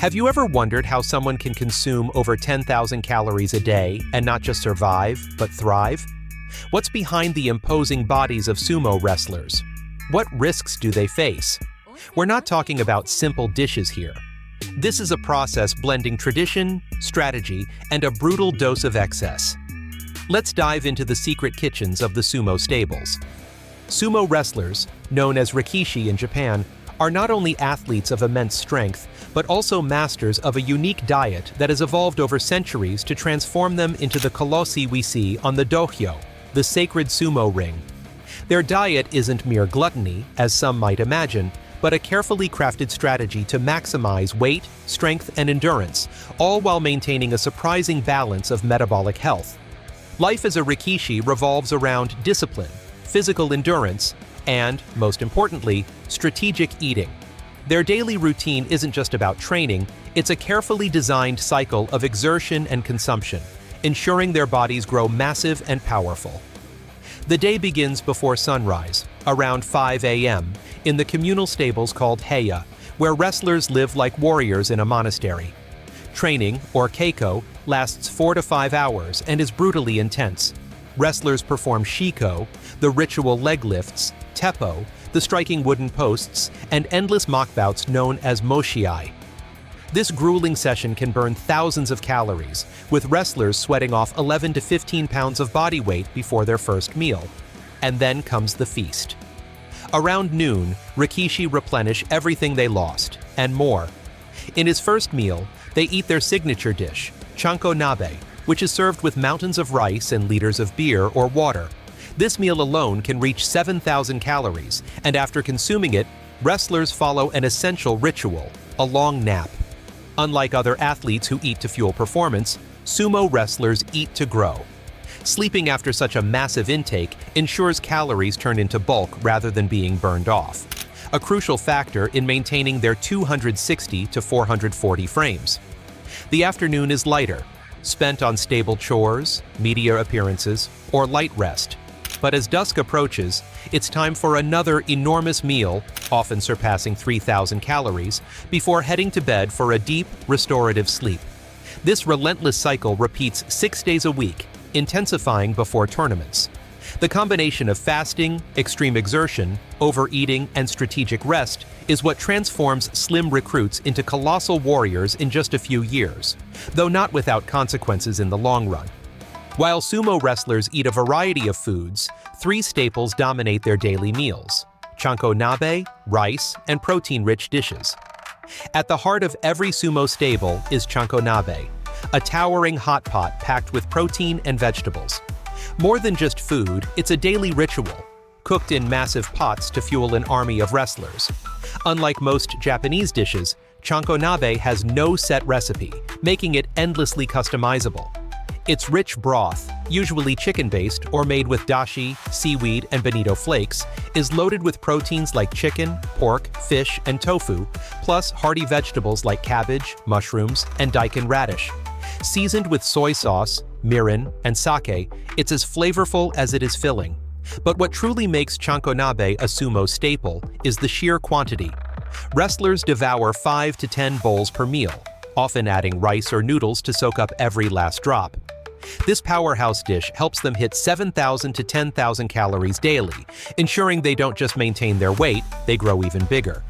Have you ever wondered how someone can consume over 10,000 calories a day and not just survive, but thrive? What's behind the imposing bodies of sumo wrestlers? What risks do they face? We're not talking about simple dishes here. This is a process blending tradition, strategy, and a brutal dose of excess. Let's dive into the secret kitchens of the sumo stables. Sumo wrestlers, known as rikishi in Japan, are not only athletes of immense strength, but also masters of a unique diet that has evolved over centuries to transform them into the colossi we see on the dohyo, the sacred sumo ring. Their diet isn't mere gluttony, as some might imagine, but a carefully crafted strategy to maximize weight, strength, and endurance, all while maintaining a surprising balance of metabolic health. Life as a rikishi revolves around discipline, physical endurance, and, most importantly, strategic eating. Their daily routine isn't just about training, it's a carefully designed cycle of exertion and consumption, ensuring their bodies grow massive and powerful. The day begins before sunrise, around 5 a.m., in the communal stables called heya, where wrestlers live like warriors in a monastery. Training, or keiko, lasts 4 to 5 hours and is brutally intense. Wrestlers perform shiko, the ritual leg lifts, teppo, the striking wooden posts, and endless mock bouts known as moshiai. This grueling session can burn thousands of calories, with wrestlers sweating off 11 to 15 pounds of body weight before their first meal. And then comes the feast. Around noon, rikishi replenish everything they lost, and more. In his first meal, they eat their signature dish, chankonabe, which is served with mountains of rice and liters of beer or water. This meal alone can reach 7,000 calories, and after consuming it, wrestlers follow an essential ritual, a long nap. Unlike other athletes who eat to fuel performance, sumo wrestlers eat to grow. Sleeping after such a massive intake ensures calories turn into bulk rather than being burned off, a crucial factor in maintaining their 260 to 440 frames. The afternoon is lighter, spent on stable chores, media appearances, or light rest. But as dusk approaches, it's time for another enormous meal, often surpassing 3,000 calories, before heading to bed for a deep, restorative sleep. This relentless cycle repeats 6 days a week, intensifying before tournaments. The combination of fasting, extreme exertion, overeating, and strategic rest is what transforms slim recruits into colossal warriors in just a few years, though not without consequences in the long run. While sumo wrestlers eat a variety of foods, 3 staples dominate their daily meals: chankonabe, rice, and protein-rich dishes. At the heart of every sumo stable is chankonabe, a towering hot pot packed with protein and vegetables. More than just food, it's a daily ritual, cooked in massive pots to fuel an army of wrestlers. Unlike most Japanese dishes, chankonabe has no set recipe, making it endlessly customizable. Its rich broth, usually chicken-based or made with dashi, seaweed, and bonito flakes, is loaded with proteins like chicken, pork, fish, and tofu, plus hearty vegetables like cabbage, mushrooms, and daikon radish. Seasoned with soy sauce, mirin, and sake, it's as flavorful as it is filling. But what truly makes chankonabe a sumo staple is the sheer quantity. Wrestlers devour 5 to 10 bowls per meal, often adding rice or noodles to soak up every last drop. This powerhouse dish helps them hit 7,000 to 10,000 calories daily, ensuring they don't just maintain their weight, they grow even bigger.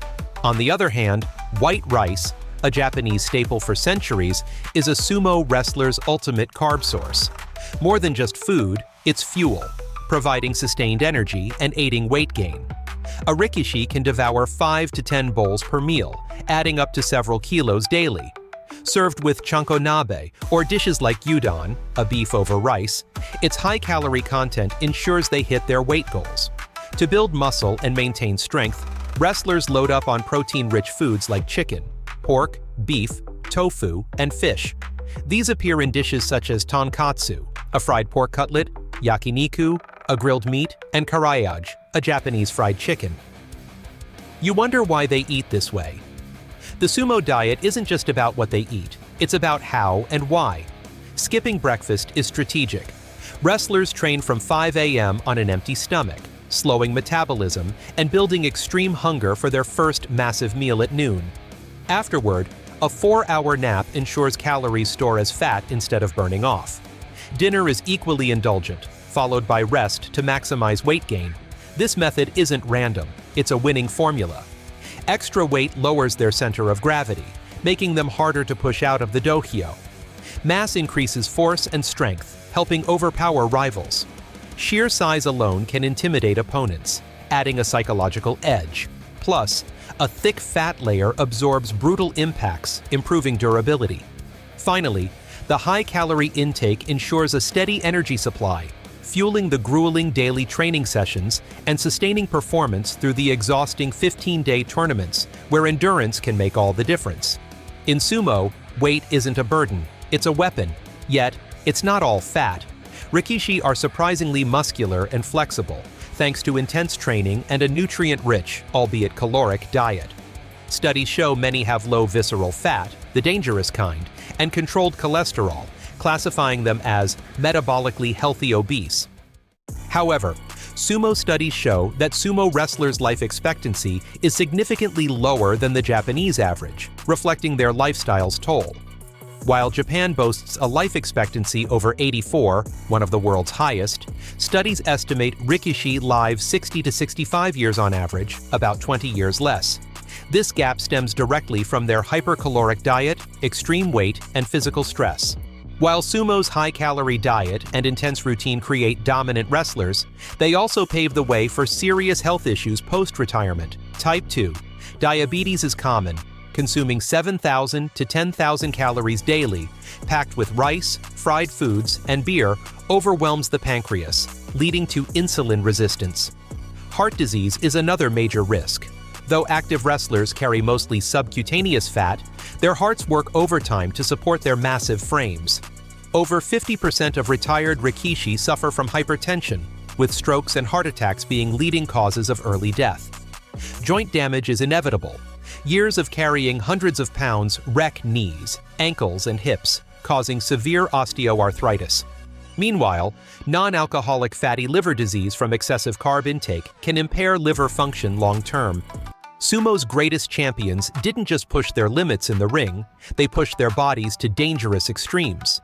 On the other hand, white rice, a Japanese staple for centuries, is a sumo wrestler's ultimate carb source. More than just food, it's fuel, providing sustained energy and aiding weight gain. A rikishi can devour 5 to 10 bowls per meal, adding up to several kilos daily. Served with chankonabe, or dishes like udon, a beef over rice, its high-calorie content ensures they hit their weight goals. To build muscle and maintain strength, wrestlers load up on protein-rich foods like chicken, pork, beef, tofu, and fish. These appear in dishes such as tonkatsu, a fried pork cutlet, yakiniku, a grilled meat, and karaage, a Japanese fried chicken. You wonder why they eat this way. The sumo diet isn't just about what they eat, it's about how and why. Skipping breakfast is strategic. Wrestlers train from 5 a.m. on an empty stomach, slowing metabolism and building extreme hunger for their first massive meal at noon. Afterward, A 4-hour nap ensures calories store as fat instead of burning off. Dinner is equally indulgent, followed by rest to maximize weight gain. This method isn't random, it's a winning formula. Extra weight lowers their center of gravity, making them harder to push out of the dohyo. Mass increases force and strength, helping overpower rivals. Sheer size alone can intimidate opponents, adding a psychological edge. Plus, a thick fat layer absorbs brutal impacts, improving durability. Finally, the high-calorie intake ensures a steady energy supply, fueling the grueling daily training sessions and sustaining performance through the exhausting 15-day tournaments, where endurance can make all the difference. In sumo, weight isn't a burden, it's a weapon. Yet, it's not all fat. Rikishi are surprisingly muscular and flexible, thanks to intense training and a nutrient-rich, albeit caloric, diet. Studies show many have low visceral fat, the dangerous kind, and controlled cholesterol, classifying them as metabolically healthy obese. However, sumo studies show that sumo wrestlers' life expectancy is significantly lower than the Japanese average, reflecting their lifestyle's toll. While Japan boasts a life expectancy over 84, one of the world's highest, studies estimate Rikishi live 60 to 65 years on average, about 20 years less. This gap stems directly from their hypercaloric diet, extreme weight, and physical stress. While sumo's high-calorie diet and intense routine create dominant wrestlers, they also pave the way for serious health issues post-retirement. Type 2. Diabetes is common, consuming 7,000 to 10,000 calories daily, packed with rice, fried foods, and beer, overwhelms the pancreas, leading to insulin resistance. Heart disease is another major risk. Though active wrestlers carry mostly subcutaneous fat, their hearts work overtime to support their massive frames. Over 50% of retired rikishi suffer from hypertension, with strokes and heart attacks being leading causes of early death. Joint damage is inevitable. Years of carrying hundreds of pounds wreck knees, ankles, and hips, causing severe osteoarthritis. Meanwhile, non-alcoholic fatty liver disease from excessive carb intake can impair liver function long-term. Sumo's greatest champions didn't just push their limits in the ring, they pushed their bodies to dangerous extremes.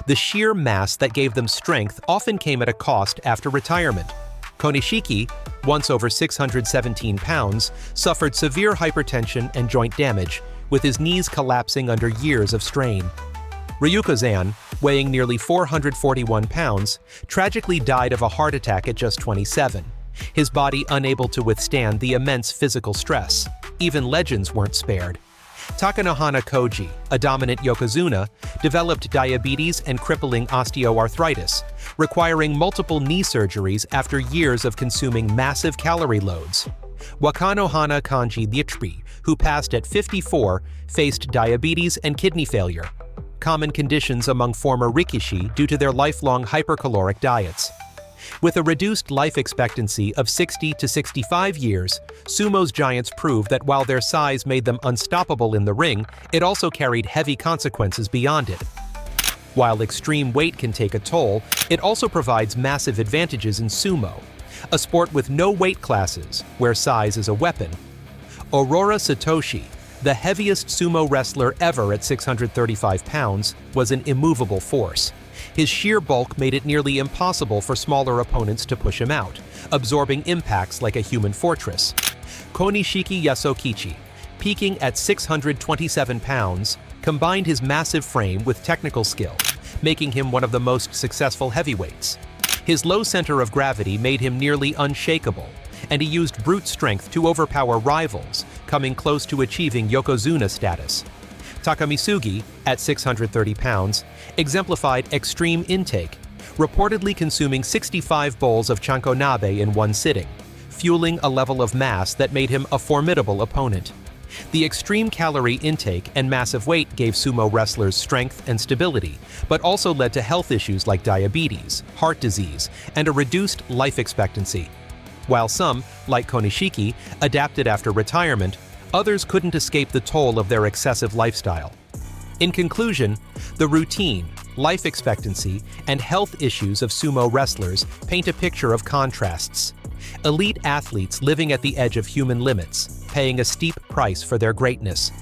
The sheer mass that gave them strength often came at a cost after retirement. Konishiki, once over 617 pounds, suffered severe hypertension and joint damage, with his knees collapsing under years of strain. Ryukozan, weighing nearly 441 pounds, tragically died of a heart attack at just 27, his body unable to withstand the immense physical stress. Even legends weren't spared. Takanohana Koji, a dominant yokozuna, developed diabetes and crippling osteoarthritis, requiring multiple knee surgeries after years of consuming massive calorie loads. Wakanohana Kanji Dietary, who passed at 54, faced diabetes and kidney failure, common conditions among former rikishi due to their lifelong hypercaloric diets. With a reduced life expectancy of 60 to 65 years, sumo's giants proved that while their size made them unstoppable in the ring, it also carried heavy consequences beyond it. While extreme weight can take a toll, it also provides massive advantages in sumo, a sport with no weight classes, where size is a weapon. Aurora Satoshi, the heaviest sumo wrestler ever at 635 pounds, was an immovable force. His sheer bulk made it nearly impossible for smaller opponents to push him out, absorbing impacts like a human fortress. Konishiki Yasukichi, peaking at 627 pounds, combined his massive frame with technical skill, making him one of the most successful heavyweights. His low center of gravity made him nearly unshakable, and he used brute strength to overpower rivals, coming close to achieving yokozuna status. Takamisugi, at 630 pounds, exemplified extreme intake, reportedly consuming 65 bowls of chankonabe in one sitting, fueling a level of mass that made him a formidable opponent. The extreme calorie intake and massive weight gave sumo wrestlers strength and stability, but also led to health issues like diabetes, heart disease, and a reduced life expectancy. While some, like Konishiki, adapted after retirement, others couldn't escape the toll of their excessive lifestyle. In conclusion, the routine, life expectancy, and health issues of sumo wrestlers paint a picture of contrasts. Elite athletes living at the edge of human limits, paying a steep price for their greatness.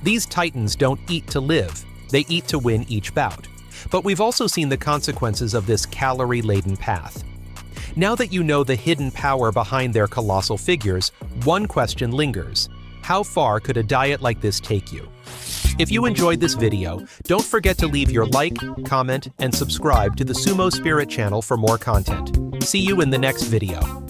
These titans don't eat to live, they eat to win each bout. But we've also seen the consequences of this calorie-laden path. Now that you know the hidden power behind their colossal figures, one question lingers. How far could a diet like this take you? If you enjoyed this video, don't forget to leave your like, comment, and subscribe to the Sumo Spirit channel for more content. See you in the next video.